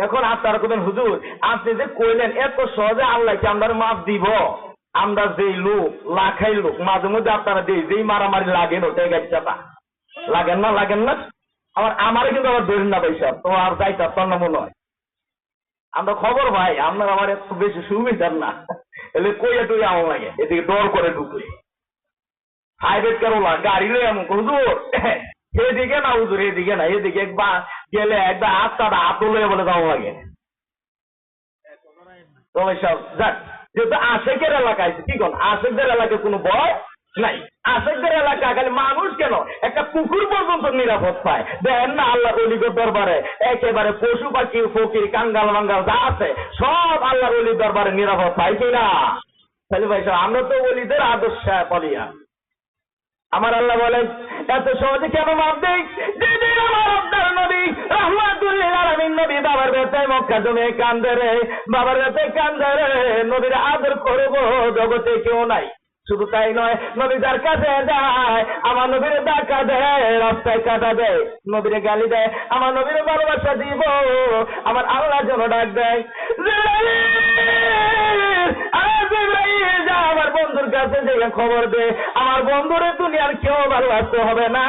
এখন আপনারা কবেন হুজুর আপনি যে কইলেন এত সহজে আল্লাহকে আমরা মাপ দিব, আমরা যেই লোক লাখাই লোক মাঝে মধ্যে আপনারা দিই যেই মারামারি লাগেন ওটাই গাইছাটা লাগেন না আমার কিন্তু আবার ধরেন না পয়সা তো আর যাইতা তোর না মনে হয় আমরা খবর ভাই আপনার আমার এত বেশি সুবিধার না এলে কইয়া টুই আমার লাগে এদিকে ডর করে ঢুকলে হাইওয়ে কেরোলা গাড়ি লই এমন হুজুর এদিকে না হুজুর এদিকে না এদিকে একবার গেলে একবার আস্তাটা হাত লয়ে বলে যাওয়া লাগে তবে সব যাক যেহেতু আশেকের এলাকায় কি কোন আশেকদের এলাকায় কোনো ভয় নাই, আশেকদের এলাকা খালি মানুষ কেন একটা কুকুর পর্যন্ত নিরাপদ পায়। দেখেন না আল্লাহর ওলিদের দরবারে একেবারে পশু পাখি ফকির কাঙ্গাল মাঙ্গাল যা আছে সব আল্লাহর ওলির দরবারে নিরাপদ পায় কিনা? তাহলে ভাই সাহেব আমরা তো ওলিদের আদর্শ বলিয়া আমার আল্লাহ বলেন এত সহজে কেন মাপ দেই? যেদিন আমার আপনার নবী রাহমাতুল্লিল আলামিন নবী বাবার ব্যথায় মক্কা জমে কান্দে রে, বাবার ব্যথায় কান্দে রে, নবীর আদর করব জগতে কেউ নাই। শুধু তাই নয়, নবী যার কাছে যায় আমার নবীর ডাকা দেয়, রাস্তায় কাটা দেয়, নবীরে গালি দেয়, আমার নবীর ভালোবাসা দিব আমার আল্লাহ যেন ডাক দেয় আমার বন্ধুর কাছে যে খবর দে আমার বন্ধুরে দুনিয়ার কেউ ভালোবাসতে হবে না,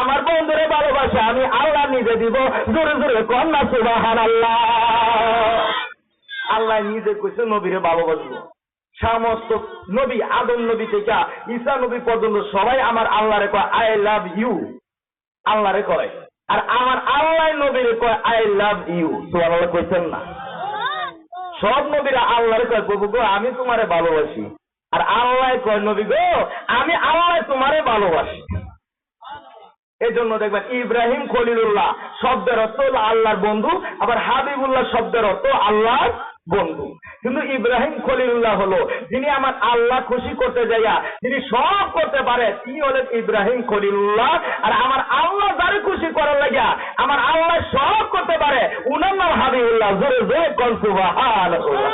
আমার বন্ধুরে ভালোবাসা আমি আল্লাহ নিজে দিব। জোরে জোরে কন্যা সুবহানাল্লাহ। আল্লাহ নিজে কইছে নবীরে ভালোবাসবো। সমস্ত নবী আদম নবী থেকে ঈসা নবী পর্যন্ত সবাই আমার আল্লাহরে কয় আই লাভ ইউ, আল্লাহরে কয়, আর আমার আল্লাহ নবীরে কয় আই লাভ ইউ। সুবহানাল্লাহ কইছেন না? সব নবীরা আল্লাহরে কয় প্রভু গো আমি তোমারে ভালোবাসি, আর আল্লাহ কয় নবী গো আমি আল্লাহ তোমারে ভালোবাসি। এই জন্য দেখবেন ইব্রাহিম খলিলুল্লাহ শব্দের অর্থ হলো আল্লাহর বন্ধু, আবার হাবিবুল্লাহ শব্দের অর্থ আল্লাহর বন্ধু। কিন্তু ইব্রাহিম খলিলুল্লাহ হলো যিনি আমার আল্লাহ খুশি করতে যাইয়া যিনি সব করতে পারে, তিনি হলেন ইব্রাহিম খলিলুল্লাহ। আর আমার আল্লাহ যারে খুশি করার লাগিয়া আমার আল্লাহ সব করতে পারে, উনার নাম হাবিবুল্লাহ। জোরে জোরে কোন সুবহানাল্লাহ।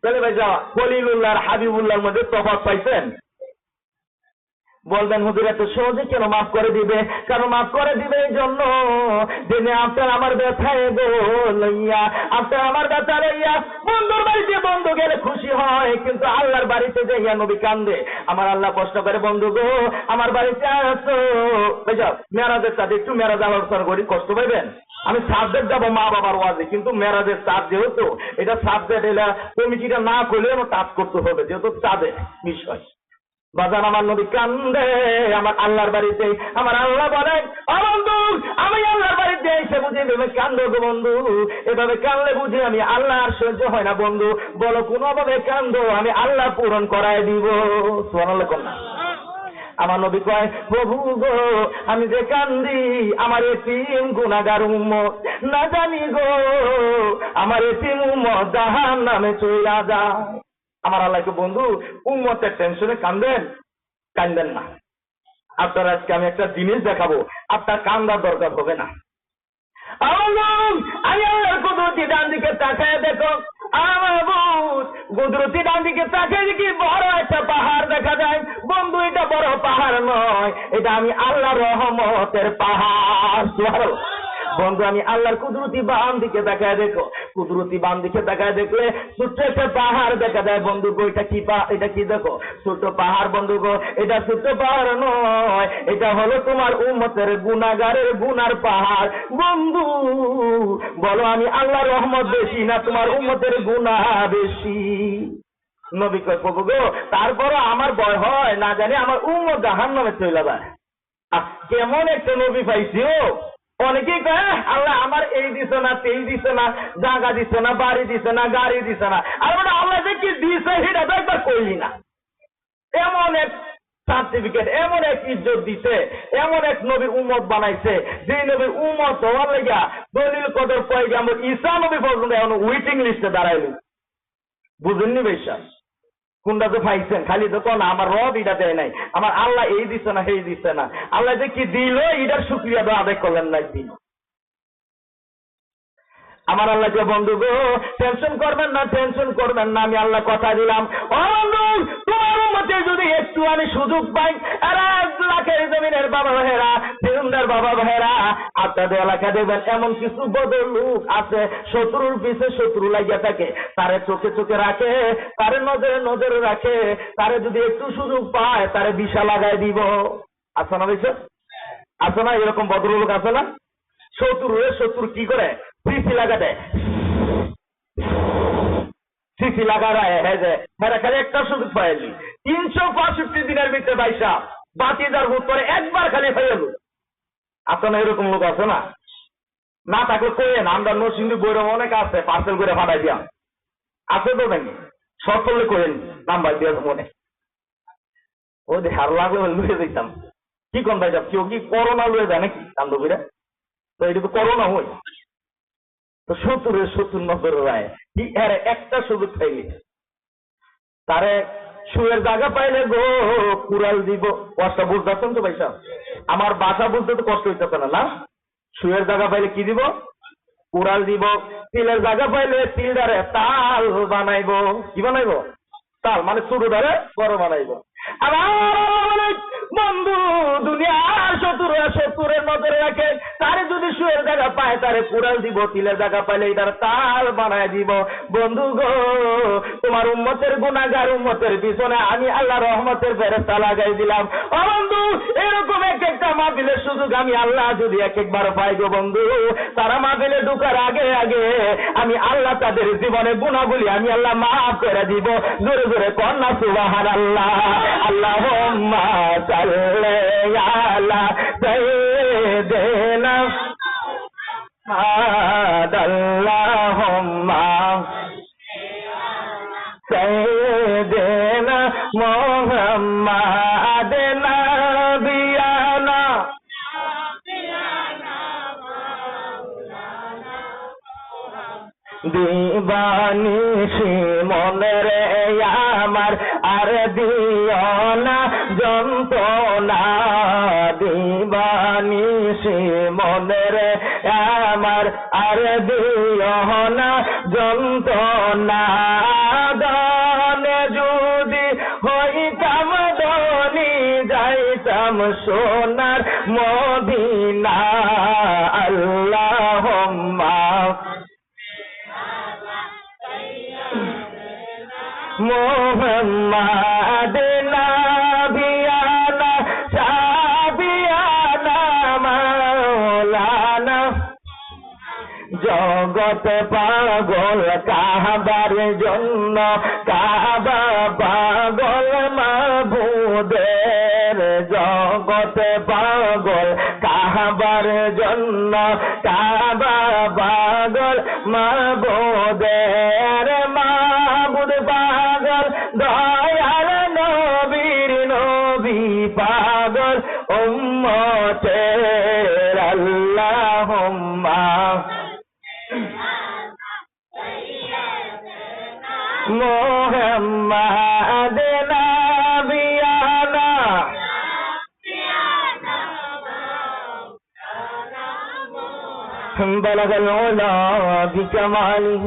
তাহলে ভাই যাওয়া খলিলুল্লাহ আর হাবিবুল্লাহর মধ্যে তফাৎ পাইছেন? বলবেন হুজুর এত সহজে কেন মাফ করে দিবে? কারণ মাফ করে দিবে এই জন্য যিনি আপনার আমার ব্যথায় লইয়া আপনার আমার ব্যথা লইয়া বন্ধুর বাড়িতে বন্ধু গেলে খুশি হয়, কিন্তু আল্লাহর বাড়িতে যাইয়া নবী কান্দে। আমার আল্লাহ কষ্ট করে বন্ধু গো আমার বাড়িতে আসো। বুঝাও মেরাজের সাথে একটু মেরাজ আলোচনা করি, কষ্ট পাইবেন। আমি সাবজেক্ট যাবো মা বাবার ওয়াজে, কিন্তু মেরাজের চাঁদ যেহেতু এটা সাবজেক্ট এলা কমিটিটা না করলে আমার কাজ করতে হবে, যেহেতু চাঁদের বিষয়। বাজান আমার নবী কান্দে আমার আল্লাহর বাড়িতে। আমার আল্লাহ বলেন ও বন্ধু আমি আল্লাহর বাড়িতে এসে বুঝি এভাবে কান্দো গো বন্ধু, এভাবে কান্দলে বুঝি আমি আল্লাহর সহ্য হয় না বন্ধু, বলো কোনোভাবে কান্দো আমি আল্লাহ পূরণ করায় দিব। সুবহানাল্লাহ কন্যা। আমার নবী কয় প্রভু গো আমি যে কান্দি আমার এতিম গুনাহগার উম্মত না জানি গো আমার এতিম উম্মত জাহান্নামে চইলা যায়। আমার আল্লাহকে বন্ধু উম্মতের টেনশনে কান্দেন না। আপনার আজকে আমি একটা জিনিস দেখাবো, আপনার কান্দার দরকার হবে না। আমি আল্লাহর কুদরতি ডান দিকে তাকায় দেখো আমার কুদরতি ডান দিকে তাকায় দেখি বড় একটা পাহাড় দেখা যায়। বন্ধু এটা বড় পাহাড় নয়, এটা আমি আল্লাহর রহমতের পাহাড়। বন্ধু আমি আল্লাহর কুদরতি বাম দিকে দেখায় দেখো, কুদরতি বাম দিকে দেখায় দেখলে ছোট্ট একটা পাহাড় দেখা যায়। বন্ধু গো এটা কি এটা কি দেখো ছোট্ট পাহাড়। বন্ধু গো এটা ছোট্ট পাহাড় নয়, এটা হলো তোমার উম্মতের গুনাহগারের গুনার পাহাড়। বন্ধু বলো আমি আল্লাহর রহমত বেশি না তোমার উম্মতের গুনাহ বেশি? নবী কয় প্রভু গো তারপরও আমার ভয় হয় না জানি আমার উম্মত জাহান্নামে চলে যায়। কেমন একটা নবী পাইছি। অনেকেই কয় আল্লাহ আমার এই দিছে না তেই দিছে না, জায়গা দিছে না, বাড়ি দিছে না, গাড়ি দিছে না। আর মানে আল্লাহ যে কি দিছে সেটা তো একবার কইলি না। এমন এক সার্টিফিকেট, এমন এক ইজ্জত দিছে, এমন এক নবীর উম্মত বানাইছে যে নবীর উম্মত হওয়ার লেগা দলিল কদর পয়গাম্বর ঈসা নবী পর্যন্ত এখন ওয়েটিং লিস্টে দাঁড়াইল। বুঝেননি বিশ্বাস কোনটা তো পাইছেন? খালি তো না আমার রব এটা দেয় নাই, আমার আল্লাহ এই দিচ্ছে না সেই দিচ্ছে না। আল্লাহ যে কি দিল এটার শুকরিয়া তো আদায় করলেন না একদিন। আমার আল্লাহকে বন্ধু গো টেনশন করবেন না, টেনশন করবেন না, আমি আল্লাহ কথা দিলাম ও বন্ধু তোমার উম্মতে যদি একটু আমি সুযোগ পাই, লাখের জমিনের বাবা ভাইরা, ফিরুন্দার বাবা ভাইরা, আপনাদের এলাকা দেখবেন এমন কিছু বদল লোক আছে, শত্রুর পিছে শত্রু লাগিয়া থাকে, তারে চোখে চোখে রাখে, তারে নজরে নজরে রাখে, তারে যদি একটু সুযোগ পায় তারে বিষা লাগাই দিব। আছে না বিষয়? আছে না? এরকম ভদ্রলোক আছে না? শত্রু কি করে সিসি লাগা দেয়, সিসি লাগা দেয়, হ্যাঁ খালি একটা সুযোগ পাইলি 365 দিনের ভিতরে বাইশা বাতি যার ভূত করে একবার খালি হয়ে গেল। আছে না? এরকম লোক আছে না? না থাকলে কইেন, আমরা নরসিংদী বৈরব অনেক আছে, পার্সেল করে ফাটাই দিয়াম। আছে তো নাকি? সব করলে কইেন, নাম্বার দিয়ে মনে ও যে হার লাগলে লুয়ে দিতাম। কি কোন ভাই কেউ কি করোনা লুয়ে যায় নাকি কান্দবীরা? তো এটা তো করোনা হই, তো শত্রুর নজরে রায় কি আরে একটা সুযোগ পাইলি তারে শুয়ের জায়গা পাইলে গো কুড়াল দিব। কষ্ট বুঝতেছেন তো ভাই সাহেব? আমার বাসা বুঝতে তো কষ্ট হইতেছে না, না? শুয়ের জায়গা পাইলে কি দিব? কুড়াল দিব। তিলের জায়গা পাইলে তিল দ্বারে তাল বানাইব। কি বানাইব? তাল মানে ছোট দ্বারে বড় বানাইব। আমার বন্ধু দুনিয়ার শত্রুরের নজরে রাখে, তারে যদি শুয়ের জায়গা পায় তারে কুড়াল দিব, তিলের জায়গা পাইলে এটার তাল বানায় দিব। বন্ধু গো তোমার উম্মতের গুনাহগার উম্মতের পিছনে আমি আল্লাহ রহমতের ফেরেশতা লাগাই দিলাম। ও বন্ধু এরকম এক একটা মাহফিলের সুযোগ আমি আল্লাহ যদি এক একবার পাই গো বন্ধু, তারা মাহফিলে ঢোকার আগে আগে আমি আল্লাহ তাদের জীবনে গুনাহগুলি আমি আল্লাহ মাফ করে দিব। জোরে জোরে কন্যা সুবহানাল্লাহ। আল্লাহুম্মা সাল্লি আলা সাইয়্যিদিনা আল্লাহুম্মা সাইয়্যিদিনা মুহাম্মাদ নাবিয়ানা দিবানিশি মনে রে আমার আর দিও না যন্ত্রণা, দিবানিশি মনে রে আমার আর দিও না যন্ত্রণা। দানে যদি হইতাম ধনী যাইতাম সোনার মদিনা। আল্লাহুম্মা মুহাম্মাদ নাবিয়ানা সাবিয়ানা মাওলানা। জগত পাগল কাবার জন্য, কাবা পাগল মাবুদের। জগত পাগল কাবার জন্য, কাবা পাগল মাবুদের। মাবুদ পাগল দয়াল নবীর নবী পাগল উম্মতের। আল্লাহুম্মা মুহাম্মাদ নাবিয়ানা بلغ العلا بكماله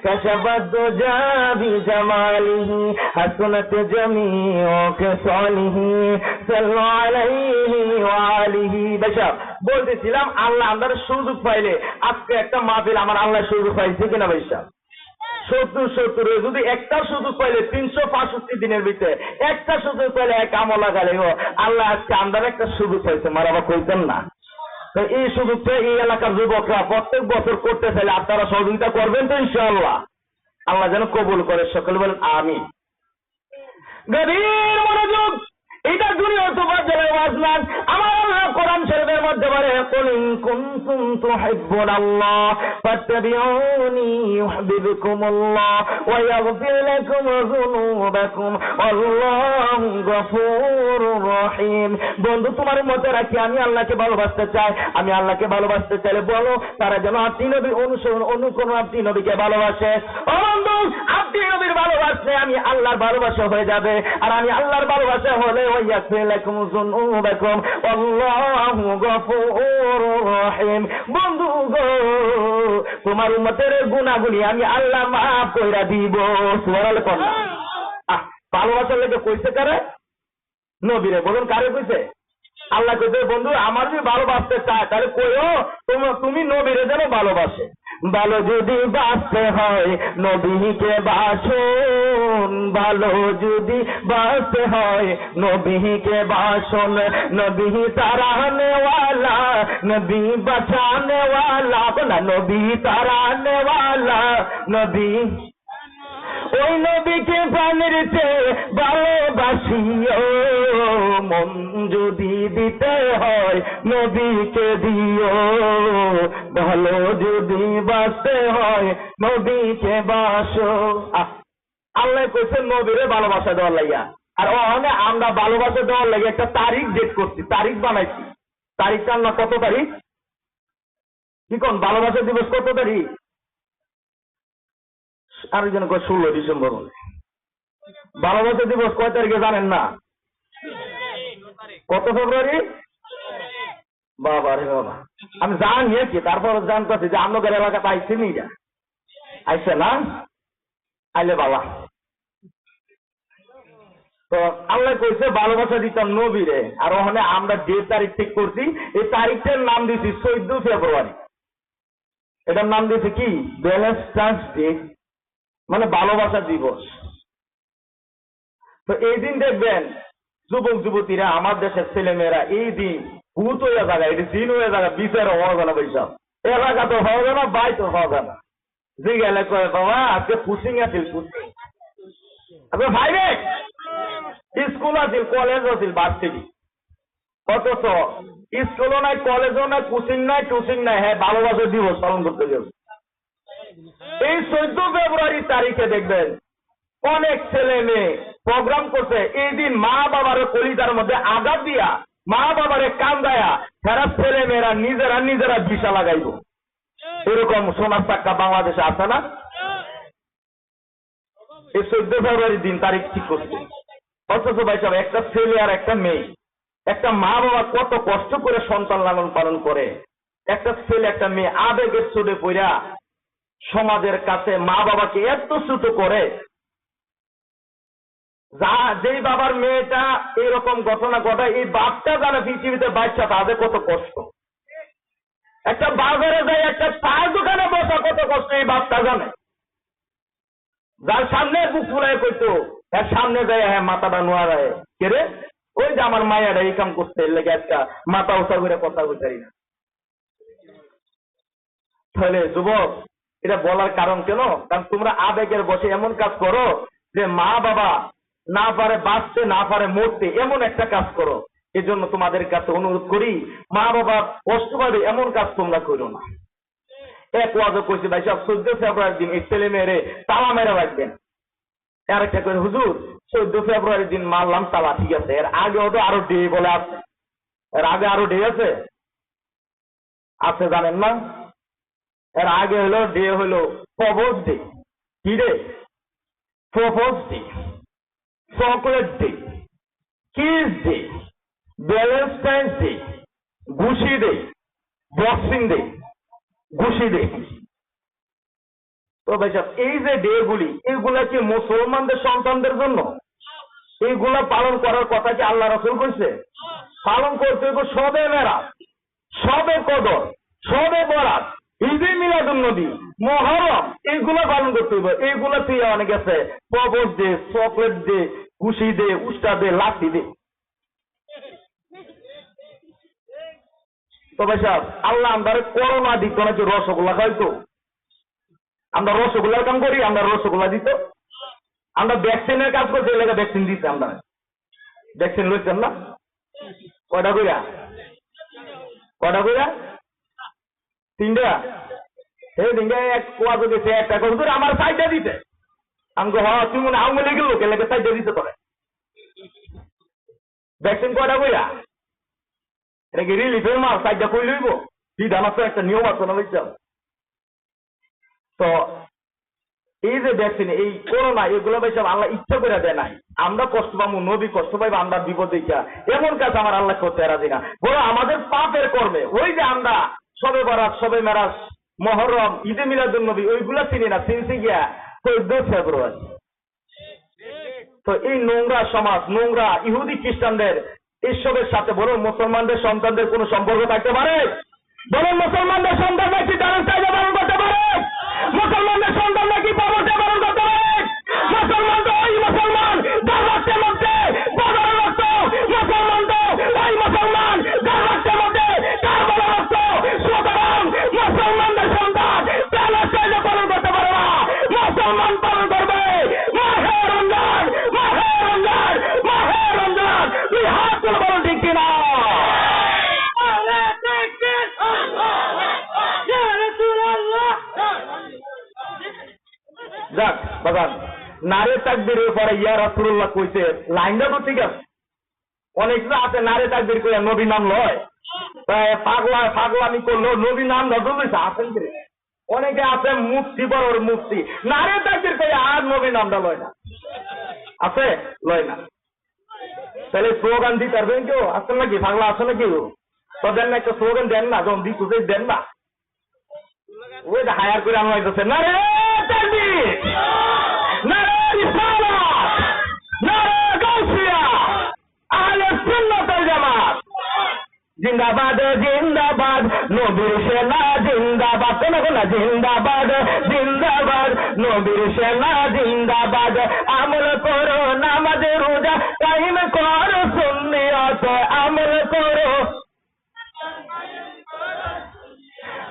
كشف الدجى بجماله حسنت جميع خصاله صلوا عليه وآله بشر। বলতেছিলাম আল্লাহ আমাদের সুযোগ পাইলে আজকে একটা মাহফিল আমার আল্লাহ সুযোগ পাইছে কিনা ভাইসা? সত্তর যদি একটা সুযোগ পাইলে 365 দিনের ভিতরে একটা সুযোগ পাইলে এক আমল লাগালে আল্লাহ আজকে আমাদের একটা সুযোগ পাইছে, মারাবা কইতেন না? এই সুযোগটা এই এলাকার যুবকরা প্রত্যেক বছর করতে চাইলে আপনারা সহযোগিতা করবেন তো ইনশাআল্লাহ। আল্লাহ যেন কবুল করে, সকলে বলেন আমিন। গভীর মনোযোগ, এটা দুনিয়ার তোফাজ্জলের ওয়াজ না। আমার আল্লাহ কোরআন শরীফের মধ্যে বলে কুল ইন কুনতুম তুহিব্বুনাল্লাহ ফাত্তাবিউনি ইউহিব্বুকুমুল্লাহ ওয়া ইয়াগফির লাকুম যুনুবাকুম আল্লাহু গফুরুর রহিম। বন্ধু তোমার মতে রাখি আমি আল্লাহকে ভালোবাসতে চাই, আমি আল্লাহকে ভালোবাসতে চাইলে বলো তারা যেন আপনি নবীর অনুকরণ আপনি নবীকে ভালোবাসে। ও বন্ধু আপনি নবীর ভালোবাসলে আমি আল্লাহর ভালোবাসা হয়ে যাবে, আর আমি আল্লাহর ভালোবাসা হলে ওয়াইয়াগফির লাকুম যুনুবাকুম আল্লাহু গফুরুর রহিম। বন্ধু গো তোমার উম্মতের গুনাহগুলি আমি আল্লাহ মাফ কইরা দিব। সুবহানাল্লাহ কন্যা। ভালোবাসার লেগে কইছে কারে? নবীরে। বলুন কারে কইছে? আল্লাহ কইছে বন্ধু আমার যদি ভালোবাসতে চায় তাহলে কইও তুমি নবীরে যেন ভালোবাসে। ভালো যদি বাসতে হয় নবীকে বাসুন, ভালো যদি বাসতে হয় নবীকে বাসুন। নবী তারানে ওয়ালা, নবী বাঁচানে ওয়ালা, না নবী তারানে ওয়ালা, নবী ওই নবীকে প্রাণের চেয়ে ভালোবাসিও। মন যদি দিতে হয় নবীকে দিও, ভালো যদি বাসতে হয় নবীকে বাসো। আল্লাহ কইছে নবীরে ভালোবাসা দেওয়ার লাগিয়া। আর ওখানে আমরা ভালোবাসা দেওয়ার লাগে একটা তারিখ ডেট করছি, তারিখ বানাইছি। তারিখটার না কত তারিখ? কি কোন ভালোবাসা দিবস কত তারিখ? আরেকজন কয় 16 ডিসেম্বর। ভালোবাসা দিবস কয় তারিখে জানেন না? কত ফেব্রুয়ারি? বাবা রে বাবা, আমি জানি কি, তারপর জানতেছি যে আপনাদের এলাকাতে আইসে নি, আইসে না? আইলে বাবা। তো আল্লাহ কইছে ভালোবাসা দিতাম নবীরে। আর ওখানে আমরা যে তারিখ ঠিক করছি এই তারিখটার নাম দিয়েছি 14 ফেব্রুয়ারি। এটার নাম দিয়েছি কি? ভ্যালেন্টাইন্স ডে, মানে ভালোবাসা দিবস। তো এই দিন দেখবেন যুবক যুবতীরা, আমার দেশের ছেলে মেয়েরা এই দিন ভূত হয়ে জায়গা, এটি দিন হয়ে জায়গা, বিচার হওয়া যায় না, বৈশাখ এলাকা তো হওয়া যায় না, বাই তো হওয়া যায় না। যে গেলে কয় বাবা আজকে পুশিং আছিল, পুশিং আজকে ভাইরে স্কুল আছিল, কলেজ আছিল, ভার্সিটি। অথচ স্কুলও নাই, কলেজও নাই, পুশিং নাই, টুসিং নাই, হ্যাঁ ভালোবাসা দিবস পালন করতে যাবে। এই 14 ফেব্রুয়ারি তারিখে দেখবেন অনেক ছেলে মেয়ে প্রোগ্রাম করছে। এই দিন মা বাবার কলিজার মধ্যে আঘাত দিয়া, মা বাবারে কান্দায়া, যারা ছেলে মেয়েরা নিজেরা ভিসা লাগাইব। এরকম সোনার চাক্কা বাংলাদেশে আছে না? এই 14 ফেব্রুয়ারি দিন তারিখ ঠিক করছে। অথচ ভাই সাহেব, একটা ছেলে আর একটা মেয়ে, একটা মা বাবা কত কষ্ট করে সন্তান লালন পালন করে। একটা ছেলে একটা মেয়ে আবেগের চোটে পড়া সমাজের কাছে মা বাবাকে এত ছোট করে, যেই বাবার মেয়েটা এরকম ঘটনা ঘটায়, এই বাপটা জানে পৃথিবীতে বাচ্চা তাদের কত কষ্ট। একটা বাজারে যায়, একটা চায়ের দোকানে বসা কত কষ্ট এই বাপটা জানে। যার সামনে বুক ফুলাই করতো, এর সামনে যায় হ্যাঁ মাথাটা নোয়া যায়, কে রে ওই যে আমার মায়েরা এই কাম করতে লেগে একটা মাথা উঁচা করে কথা বলতে না। তাহলে যুবক, এটা বলার কারণ কেন? কারণ তোমরা আবেগের বসে এমন কাজ করো যে মা বাবা না পারে বাঁচতে, না পারে মরতে, এমন একটা কাজ করো। এজন্য তোমাদের কাছে অনুরোধ করি, মা বাবা কষ্ট পাবে এমন কাজ তোমরা করো না। এক ওয়াজও কইছে ভাই সব 14 ফেব্রুয়ারি দিন এই ছেলে মেয়েরে তালা মেরে রাখবেন। আর একটা করে হুজুর 14 ফেব্রুয়ারি দিন মারলাম তালা, ঠিক আছে, এর আগে তো আরো ডে বলে আছে, এর আগে আরো ডে আছে, আছে জানেন না? এর আগে হলো ডে হলো প্রপোজ ডে। কি day? Propose day, chocolate day, kiss day, Valentine's day, ঘুষি ডে, বক্সিং ডে, ঘুষি ডে। তো ভাই সাহেব, এই যে ডে গুলি, এইগুলা কি মুসলমানদের সন্তানদের জন্য? এইগুলা পালন করার কথা কি আল্লাহ রাসূল কইছে? পালন করতে হবে সবে মেরাজ, সবে কদর, সবে বরাত, ঈদে মিলাদুন নবী, মুহররম, এইগুলা পালন করতে হবে। এইগুলা তুই অনেক আছে প্রপোজ ডে, চকলেট ডে, খুশি দে, উস্তা দে, লাঠি দে। তো ভাই সাহেব, আল্লাহ আমরা করোনা দিত না যে রসগোল্লা খাইতো? আমরা রসগোল্লার কাম করি, আমরা রসগোল্লা দিত। আমরা ভ্যাকসিনের কাজ করছি, এলাকা ভ্যাকসিন দিচ্ছে। আমরা ভ্যাকসিন লইছেন না? কয়টা কইরা? কয়টা কইরা? 3টা। এই দিনকে এক কোয়াজ গেছে, একটা হুজুর আমার সাইডটা দিতে। আমি কো হ্যাঁ, তুমি মনে আওয়ামী লীগের লোক, এলাকা সাইডটা দিতে পারে। ভ্যাকসিন কয়টা কইরা? এটা কি রিলিফের মাল? সাইডটা কই লইব? বিধান আছে, একটা নিয়ম আছে না বুঝছেন? তো এই যে ভ্যাকসিন, এই করোনা, এগুলো ভাই সব আল্লাহ ইচ্ছা করে দেয় নাই। আমরা কষ্ট পাবো, নবী কষ্ট পাইবো, আমরা বিপদ দেখা এমন কাজ আমার আল্লাহ করতে রাজি না। বলো আমাদের পাপের কর্মে, ওই যে আমরা সবে বরাত, সবে মেরাজ, মহরম, ঈদে মিলাদুন্নবী ওইগুলা চিনি না, চিনছি গিয়া 14 ফেব্রুয়ারি। তো এই নোংরা সমাজ, নোংরা ইহুদি খ্রিস্টানদের এসবের সাথে বলুন মুসলমানদের সন্তানদের কোনো সম্পর্ক থাকতে পারে? বলুন মুসলমানদের সন্তানরা কি দারুণ চাইলে পালন করতে পারে? মুসলমানদের সন্তানরা কি পর্বতে পালন করতে পারে? মুসলমান তো ওই মুসলমান যার রক্তের মধ্যে বদর রক্ত, মুসলমান তো ওই মুসলমান যার রক্তের মধ্যে কারবালার রক্ত। সুতরাং মুসলমানদের সন্তান তালার চাইলে পালন করতে পারে না, মুসলমান পালন করবে মাহে রমজান, মাহে রমজান, মাহে রমজান। তুই হাত তুলে বলুন ঠিক কিনা? যাক বাগান, নারে তাকবীরের পরে ইয়া রাসূলুল্লাহ কইছে, লাইনটা তো ঠিক আছে। অনেক আছে নারে তাকবীর কইয়া নবী নাম লয়, পাগলামি করলো নবী নাম নজরুল আছেন কি? অনেকে আছে মুফতি, বড় মুফতি, নারে তাকবীর কইয়া আর নবী নামটা লয় না, আছে লয় না। তাহলে স্লোগান দিতে পারবেন কেউ? আসেন নাকি? পাগলা আছে নাকি? তো দেন না, একটা স্লোগান দেন না, যখন দিতে দেন না, ওই হায়ার করে আনা হইতেছে নারে তাকবীর, নারে রিসালাত, নারে গাউসিয়া, আহলে সুন্নাত ওয়াল জামাত জিন্দাবাদ, জিন্দাবাদ, নবীর সেনা জিন্দাবাদ, কোন কোন জিন্দাবাদ, জিন্দাবাদ, নবীর সেনা জিন্দাবাদ। আমল করো নামাজ রোজা কায়েম করো সুন্নিয়ত, আমল করো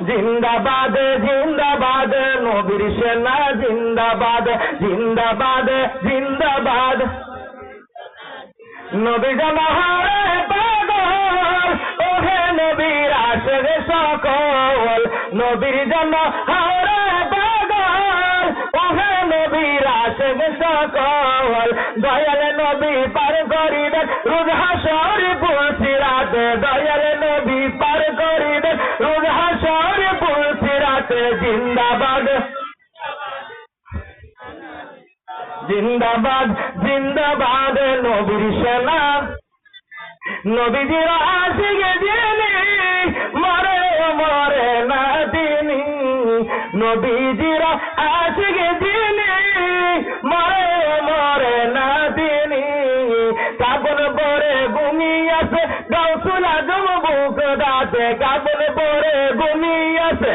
জিন্দাবাদ, জিন্দাবাদ, নবীর সেনা জিন্দাবাদ, জিন্দাবাদ, জিন্দাবাদ। নবী জনহারে পাগল, ওহে নবীর আশিক সকল, নবীর জনহারে পাগল, ওহে নবীর আশিক সকল। দয়াল নবী পার করিবেন রোজ হাসর পুলসিরাতে, দয়াল নবী পার করিবেন রোজ হাসর পুলসিরাতে। জিন্দাবাদ, জিন্দাবাদ, জিন্দাবাদ, নবীর সেনা। নবীজির আশিকে যিনি মরে মরে না তিনি, নবীজির আশিকে যিনি মরে মরে না তিনি। কাবন পরে ঘুমিয়েছে গাউসুল আজম বুক দাতে, কাবন পরে ঘুমিয়েছে।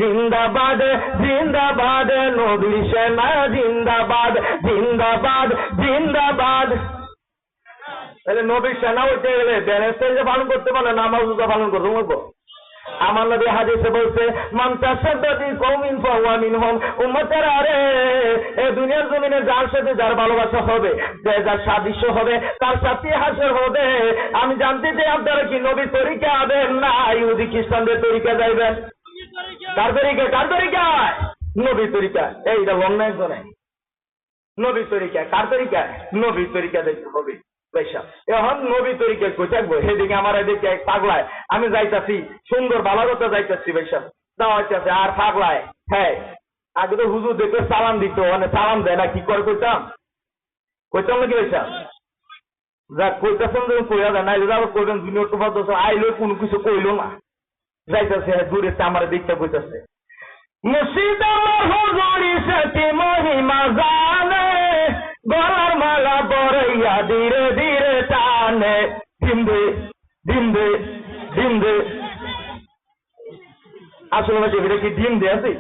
জিন্দাবাদ, জিন্দাবাদ, নবীর সেনা জিন্দাবাদ, জিন্দাবাদ, জিন্দাবাদ। তাহলে নবীর সেনা উঠে গেলে ব্যালেন্স পালন করতে পারে, নামাজ পালন করতে পারবো। আমার নবী হাদিসে বলছে, মান তাসাদ্দাদি কওমিন ফাহুয়া মিনহুম। উম্মতেরা রে, এই দুনিয়ার জমিনে যার সাথে যার ভালোবাসা হবে, যার সাদৃশ্য হবে, তার সাথে হাসর হবে। আমি জানতে চাই আপনারা কি নবীর তরিকা আবেন না ইহুদি খ্রিস্টানদের তরিকা যাইবেন? কার তরিকা? কার তরিকা? নবীর তরিকা। এইটা লন্ডন একজনে নবীর তরিকা। কার তরিকা? নবীর তরিকা দেখতে হবে। এখন নবীর তরিকা কই থাকবো? সেদিকে আমার এদিকে এক পাগলায়, আমি যাইতাছি সুন্দর বালাগতা যাইতাছি ভাইসা দেওয়া হইতেছে, আর পাগলায় হ্যাঁ আগে তো হুজুর দেখে সালাম দিত, মানে সালাম দেয় না, কি করে কইতাম নাকি ভাইসা? যা কইতাছেন যখন কইয়া যায় না, যাবো কইবেন জুনিয়র টুফা দোষ আইলো, কোনো কিছু কইলো না, যাইতেছে দূরে আমার দিকটা কইতাছে। মুর্শিদ আমার হুজুরি সাথে মহিমা জানে, গলার মালা বড়ইয়া ধীরে ধীরে টানে, দিন্দে দিন্দে দিন্দে। আসলে ভাই এটা কি ডিম দিয়ে আছে?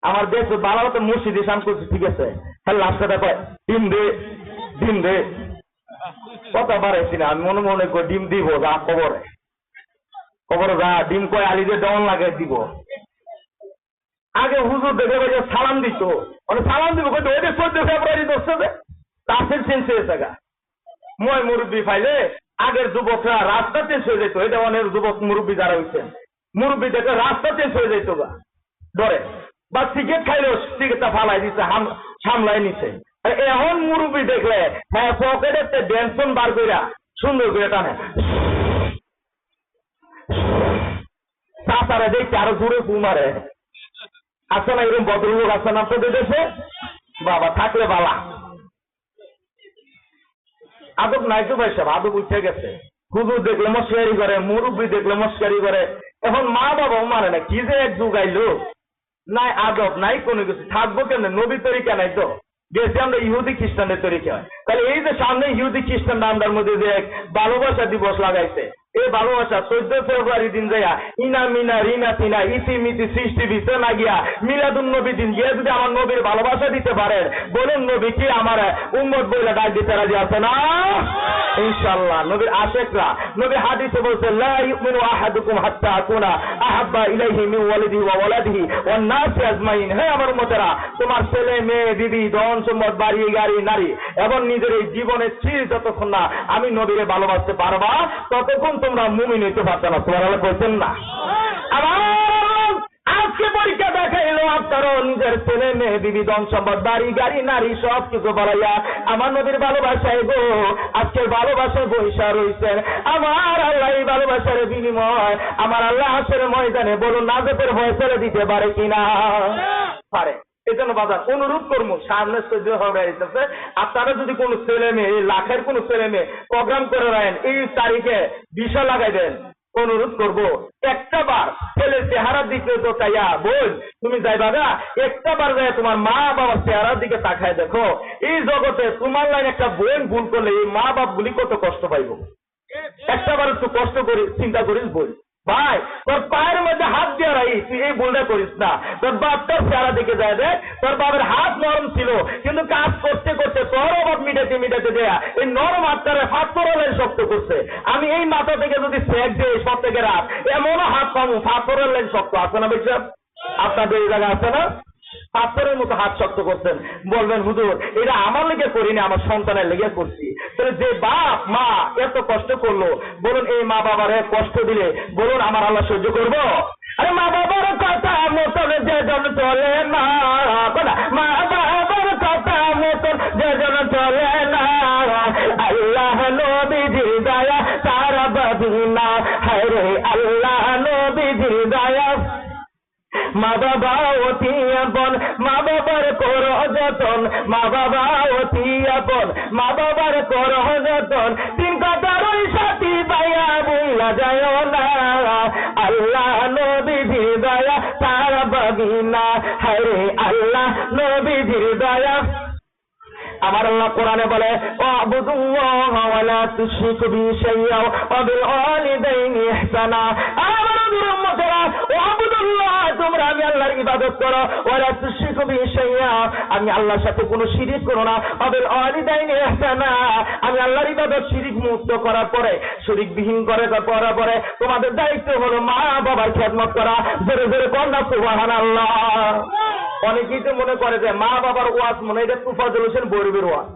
আমার দেশ বালা মতো মুর্শিদি শান করছে, ঠিক আছে, হ্যাঁ লাস্টটা কয় ডিম দে ডিম দে, কথা বাড়াইছি না আমি, মনে মনে করি ডিম দিব, যা খবরে খবরে যা ডিম কয় আলি দিয়ে ডন লাগে দিব। আগে হুজুর দেখে ভাই সালাম দিত, মানে সালাম দিব কিন্তু ওইটা 14 ফেব্রুয়ারি দোষে তাসের চেঞ্জ হয়ে থাকা। মই মুরব্বী ফাইলে আগের যুবকরা রাস্তা চেঞ্জ হয়ে যেত, এটা অনেক যুবক মুরব্বী যারা হইছেন, মুরব্বী দেখে রাস্তা চেঞ্জ হয়ে যেত গা ডরে, বা সিগারেট খাইলেও সিগারেটটা ফালাই দিচ্ছে, সামলাই নিচ্ছে। এখন মুরব্বী দেখলে হ্যাঁ পকেটে ড্যান্সন বার কইরা সুন্দর করে টানে, চাচারা দেখতে আরো জোরে ফু মারে। আছে না এরকম ভদ্রলোক? আছে না আপনাদের দেশে? বাবা থাকলে বালা। আদব নাই তো ভাই সাহেব, আদব উঠে গেছে। হুজুর দেখলে মস্কারি করে, মুরব্বী দেখলে মস্কারি করে। এখন মা বাবাও মানে না, কি যে এক যুগ আইলো, নাই আদব নাই কোনো কিছু, থাকবো কেন, নবী তরিকা নাই তো, গেছে আমরা ইহুদি খ্রিস্টানদের তরিকা। তাহলে এই যে সামনে ইহুদি খ্রিস্টান নামটার মধ্যে যে এক ভালোবাসা দিবস লাগাইছে, এই ভালোবাসা 14 ফেব্রুয়ারি দিন যাইয়া ইনা মিনা রিনা তিনা ইতি মিতি সৃষ্টি বিছে না গিয়া মিলাদুন নবী দিন গিয়ে যদি আমার নবীর ভালোবাসা দিতে পারেন, বলুন নবী কি আমার উম্মত বইলা ডাক দিতে রাজি আছে না? ইনশাআল্লাহ। নবীর আশেকরা, নবী হাদিসে বলছে লা ইউমিনু আহাদুকুম হাত্তা আকুনা আহাব্বা ইলাইহি মিন ওয়ালিদিহি ওয়া ওয়ালাদিহি ওয়ান নাসি আজমাইন। হে আমার উম্মতেরা, তোমার ছেলে মেয়ে বিবি ধন সম্পদ বাড়ি গাড়ি নারী এবং নিজের এই জীবনের চিজ যতক্ষণ না আমি নবীরে ভালোবাসতে পারবা, ততক্ষণ তোমরা মুমিন হইতে পারবে না। সুবহানাল্লাহ বলছেন না? আবার আজকে পরীক্ষা দেখাইলো আপনারও নিজের ছেলে মেয়ে বিবি ধন সম্পদ বাড়ি গাড়ি নারী সব কিছু বাড়াইয়া আমার নবীর ভালোবাসায় গো আজকের ভালোবাসায় বৈশা রয়েছেন। আমার আল্লাহ এই ভালোবাসার বিনিময় আমার আল্লাহ হাসরের ময়দানে বলুন নাজাতের ভয় ছেড়ে দিতে পারে কিনা? পারে। এই জন্য বাজার অনুরোধ করবো, সামনে সহ্য হবে আসতেছে, আপনারা যদি কোনো ছেলে মেয়ে লাখের কোনো ছেলে মেয়ে প্রোগ্রাম করে রাখেন এই তারিখে বিষয় লাগাই দেন, অনুরোধ করবো একটা বার ছেলের চেহারার দিকে তো চাইয়া বল তুমি যাইবা না, একটা বার যায় তোমার মা বাবার চেহারার দিকে তাকায় দেখো, এই জগতে তোমার লাইন একটা বোন ভুল করলে এই মা বাপ গুলি কত কষ্ট পাইব। একটা বার একটু কষ্ট করি চিন্তা করিস বল ভাই, তোর পায়ের মধ্যে হাত দিয়ে রাই তুই এই ভুলটা করিস না। তোর বাপ তোর চেহারা দিকে যায় দেখ, তোর বাবার হাত নরম ছিল কিন্তু কাজ করতে করতে তোর অভাব মিটাতে মিটাতে দেয়া এই নরম হাতটারে ফাথরের শক্ত করছে। আমি এই মাথা থেকে যদি সেক দিই সব থেকে রাত এমনও হাত পাবো ফাথরের লাইন শক্ত আছে না বিশ্বাস? আপনাদের এই জায়গা আছে না? পাথরের মতো হাত শক্ত করছেন। বলবেন হুজুর এটা আমার লেগে করিনি, আমার সন্তানের লেগে করছি। তাহলে যে বাপ মা এত কষ্ট করলো, বলুন এই মা বাবার কষ্ট দিলে বলুন আমার আল্লাহ সহ্য করবো? আরে মা বাবার কথা মতন যেজন চলে না, মা বাবার কথা মতন যেজন চলে না, আল্লাহ নবীজির দয়া তারা বাদিনা, হায় রে আল্লাহ নবীজির দয়া। মা বাবা অতি আপন, মা বাবার করো যতন, মা বাবা অতি আপন, মা বাবার করো যতন, তিন কথার ওই সাথী পাইয়া বইলা যায় না, আল্লাহ নবীজির দয়া তারা বাদিনা, হায় রে আল্লাহ নবীজির দয়া। আমার আল্লাহ কোরআনে বলে ওয়াবুদুল্লাহ ওয়া লা তুশরিকু বিহি শাইআ ওয়া বিল ওয়ালিদাইনি ইহসানা। আমার উম্মতেরা ওয়াবুদুল্লাহ, তোমরা আমি আল্লাহর ইবাদত করো, ওয়া লা তুশরিকু বিহি শাইআ, আমি আল্লাহর সাথে কোনো শিরক করো না, ওয়া বিল ওয়ালিদাইনি ইহসানা, আমি আল্লাহর ইবাদত শিরক মুক্ত করার পরে শিরক বিহীন করার পরে তোমাদের দায়িত্ব হলো মা বাবার খেদমত করা। জোরে জোরে কন্যা সুবহানাল্লাহ। অনেকেই তো মনে করে যে মা বাবার ওয়াজ মনে এটা তুফাজুল হোসেন বৈরবের ওয়াজ।